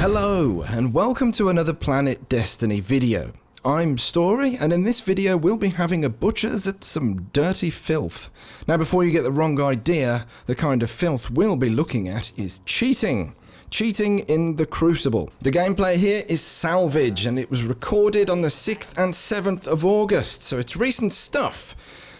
Hello and welcome to another PlanetDestiny video. I'm Story, and in this video we'll be having a butcher's at some dirty filth. Now before you get the wrong idea, the kind of filth we'll be looking at is cheating. Cheating in the Crucible. The gameplay here is Salvage, and it was recorded on the 6th and 7th of August, so it's recent stuff.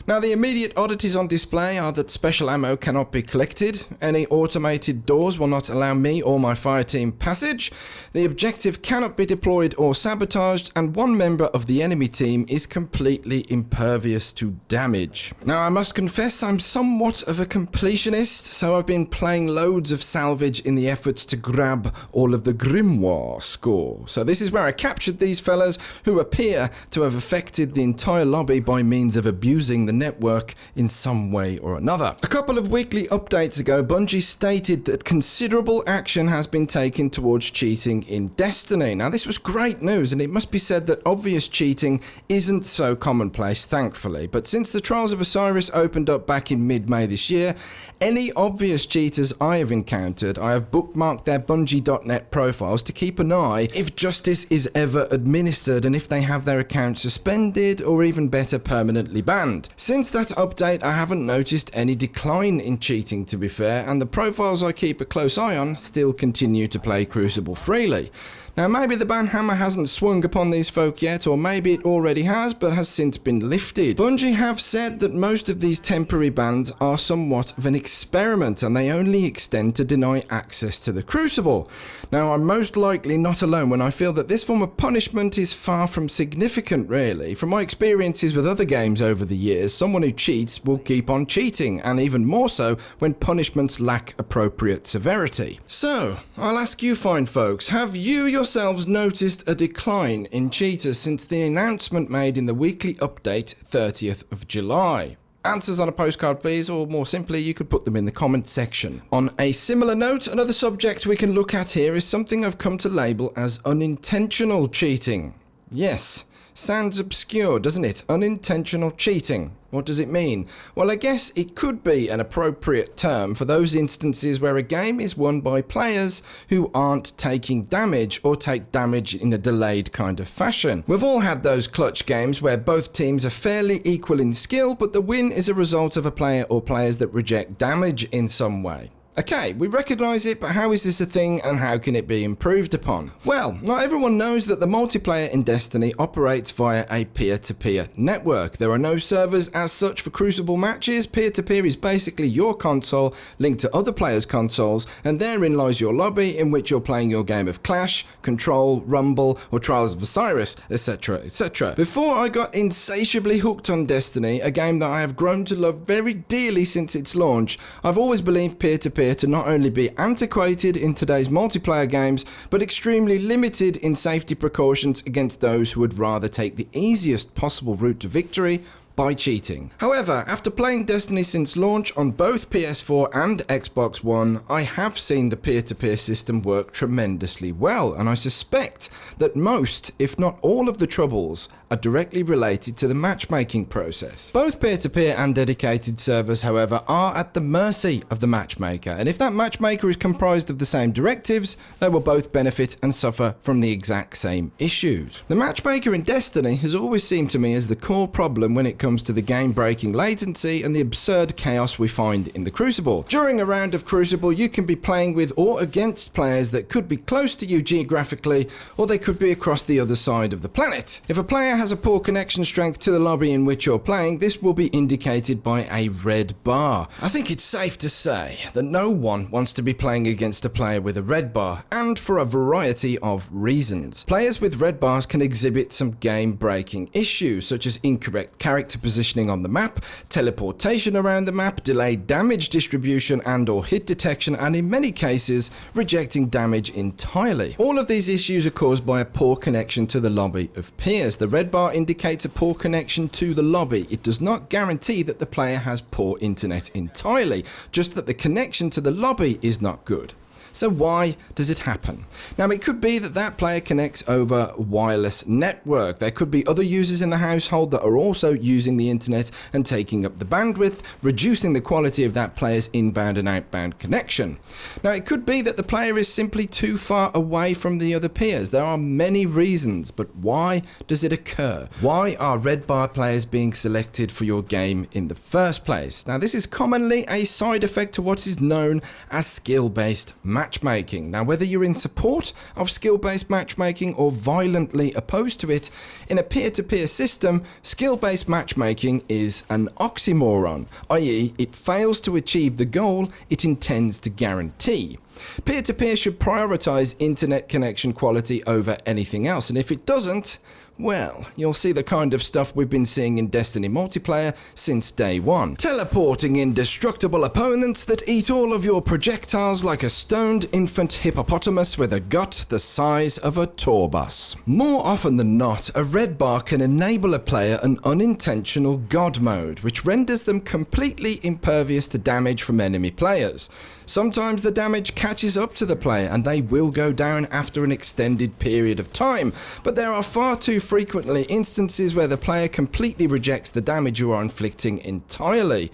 Now the immediate oddities on display are that special ammo cannot be collected, any automated doors will not allow me or my fire team passage, the objective cannot be deployed or sabotaged, and one member of the enemy team is completely impervious to damage. Now I must confess I'm somewhat of a completionist, so I've been playing loads of Salvage in the efforts to grab all of the Grimoire score. So this is where I captured these fellas who appear to have affected the entire lobby by means of abusing the network in some way or another. A couple of weekly updates ago, Bungie stated that considerable action has been taken towards cheating in Destiny. Now this was great news, and it must be said that obvious cheating isn't so commonplace, thankfully, but since the Trials of Osiris opened up back in mid-May this year, any obvious cheaters I have encountered, I have bookmarked their Bungie.net profiles to keep an eye if justice is ever administered and if they have their account suspended or even better permanently banned. Since that update I haven't noticed any decline in cheating, to be fair, and the profiles I keep a close eye on still continue to play Crucible freely. Now maybe the ban hammer hasn't swung upon these folk yet, or maybe it already has but has since been lifted. Bungie have said that most of these temporary bans are somewhat of an experiment and they only extend to deny access to the Crucible. Now I'm most likely not alone when I feel that this form of punishment is far from significant really. From my experiences with other games over the years, someone who cheats will keep on cheating, and even more so when punishments lack appropriate severity. So, I'll ask you fine folks, have you yourselves noticed a decline in cheaters since the announcement made in the weekly update 30th of July? Answers on a postcard please, or more simply you could put them in the comment section. On a similar note, another subject we can look at here is something I've come to label as unintentional cheating. Yes, sounds obscure, doesn't it? Unintentional cheating. What does it mean? Well, I guess it could be an appropriate term for those instances where a game is won by players who aren't taking damage or take damage in a delayed kind of fashion. We've all had those clutch games where both teams are fairly equal in skill, but the win is a result of a player or players that reject damage in some way. Okay, we recognise it, but how is this a thing and how can it be improved upon? Well, not everyone knows that the multiplayer in Destiny operates via a peer-to-peer network. There are no servers as such for Crucible matches. Peer-to-peer is basically your console linked to other players' consoles, and therein lies your lobby in which you're playing your game of Clash, Control, Rumble, or Trials of Osiris, etc, etc. Before I got insatiably hooked on Destiny, a game that I have grown to love very dearly since its launch, I've always believed peer-to-peer to not only be antiquated in today's multiplayer games, but extremely limited in safety precautions against those who would rather take the easiest possible route to victory by cheating. However, after playing Destiny since launch on both PS4 and Xbox One, I have seen the peer-to-peer system work tremendously well, and I suspect that most, if not all of the troubles are directly related to the matchmaking process. Both peer-to-peer and dedicated servers, however, are at the mercy of the matchmaker, and if that matchmaker is comprised of the same directives, they will both benefit and suffer from the exact same issues. The matchmaker in Destiny has always seemed to me as the core problem when it comes to the game-breaking latency and the absurd chaos we find in the Crucible. During a round of Crucible, you can be playing with or against players that could be close to you geographically, or they could be across the other side of the planet. If a player has a poor connection strength to the lobby in which you're playing, this will be indicated by a red bar. I think it's safe to say that no one wants to be playing against a player with a red bar, and for a variety of reasons. Players with red bars can exhibit some game-breaking issues, such as incorrect character positioning on the map, teleportation around the map, delayed damage distribution and or hit detection, and in many cases, rejecting damage entirely. All of these issues are caused by a poor connection to the lobby of peers. The red bar indicates a poor connection to the lobby. It does not guarantee that the player has poor internet entirely, just that the connection to the lobby is not good. So why does it happen? Now, it could be that that player connects over a wireless network. There could be other users in the household that are also using the internet and taking up the bandwidth, reducing the quality of that player's inbound and outbound connection. Now, it could be that the player is simply too far away from the other peers. There are many reasons, but why does it occur? Why are red bar players being selected for your game in the first place? Now, this is commonly a side effect to what is known as skill-based matchmaking. Now, whether you're in support of skill-based matchmaking or violently opposed to it, in a peer-to-peer system, skill-based matchmaking is an oxymoron, i.e. it fails to achieve the goal it intends to guarantee. Peer-to-peer should prioritize internet connection quality over anything else, and if it doesn't, well, you'll see the kind of stuff we've been seeing in Destiny multiplayer since day one. Teleporting indestructible opponents that eat all of your projectiles like a stoned infant hippopotamus with a gut the size of a tour bus. More often than not, a red bar can enable a player an unintentional god mode, which renders them completely impervious to damage from enemy players. Sometimes the damage catches up to the player and they will go down after an extended period of time, but there are far too frequently instances where the player completely rejects the damage you are inflicting entirely.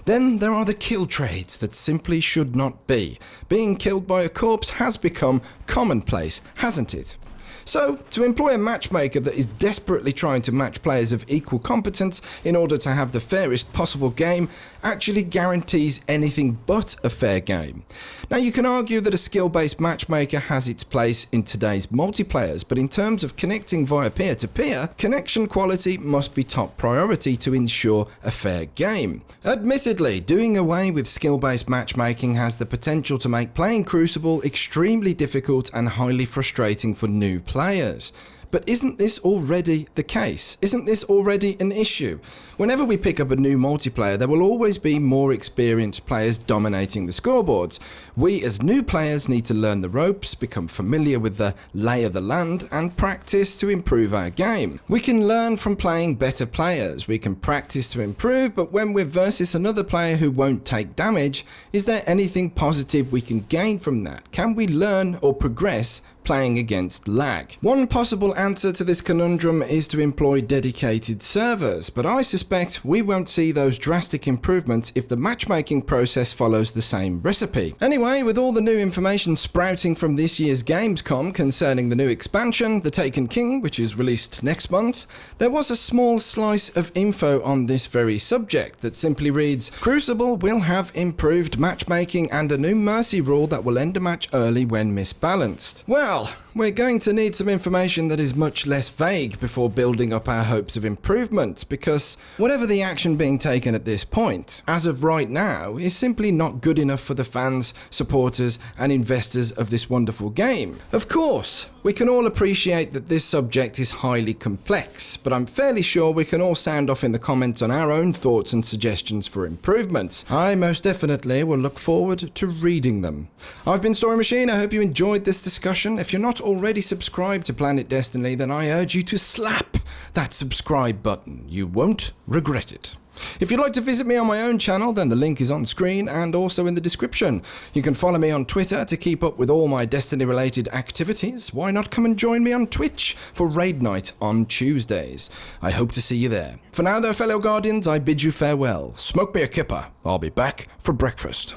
Then there are the kill trades that simply should not be. Being killed by a corpse has become commonplace, hasn't it? So, to employ a matchmaker that is desperately trying to match players of equal competence in order to have the fairest possible game actually guarantees anything but a fair game. Now, you can argue that a skill-based matchmaker has its place in today's multiplayers, but in terms of connecting via peer-to-peer, connection quality must be top priority to ensure a fair game. Admittedly, doing away with skill-based matchmaking has the potential to make playing Crucible extremely difficult and highly frustrating for new players. But isn't this already the case? Isn't this already an issue? Whenever we pick up a new multiplayer, there will always be more experienced players dominating the scoreboards. We as new players need to learn the ropes, become familiar with the lay of the land, and practice to improve our game. We can learn from playing better players, we can practice to improve, but when we're versus another player who won't take damage, is there anything positive we can gain from that? Can we learn or progress playing against lag? One possible answer to this conundrum is to employ dedicated servers, but I suspect we won't see those drastic improvements if the matchmaking process follows the same recipe. Anyway, with all the new information sprouting from this year's Gamescom concerning the new expansion, The Taken King, which is released next month, there was a small slice of info on this very subject that simply reads, Crucible will have improved matchmaking and a new mercy rule that will end a match early when misbalanced. Well, we're going to need some information that is much less vague before building up our hopes of improvement, because whatever the action being taken at this point, as of right now, is simply not good enough for the fans, supporters, and investors of this wonderful game. Of course, we can all appreciate that this subject is highly complex, but I'm fairly sure we can all sound off in the comments on our own thoughts and suggestions for improvements. I most definitely will look forward to reading them. I've been Story Machine. I hope you enjoyed this discussion. If you're not already subscribed to Planet Destiny, then I urge you to slap that subscribe button. You won't regret it. If you'd like to visit me on my own channel, then the link is on screen and also in the description. You can follow me on Twitter to keep up with all my Destiny related activities. Why not come and join me on Twitch for Raid Night on Tuesdays? I hope to see you there. For now though, fellow Guardians, I bid you farewell. Smoke me a kipper. I'll be back for breakfast.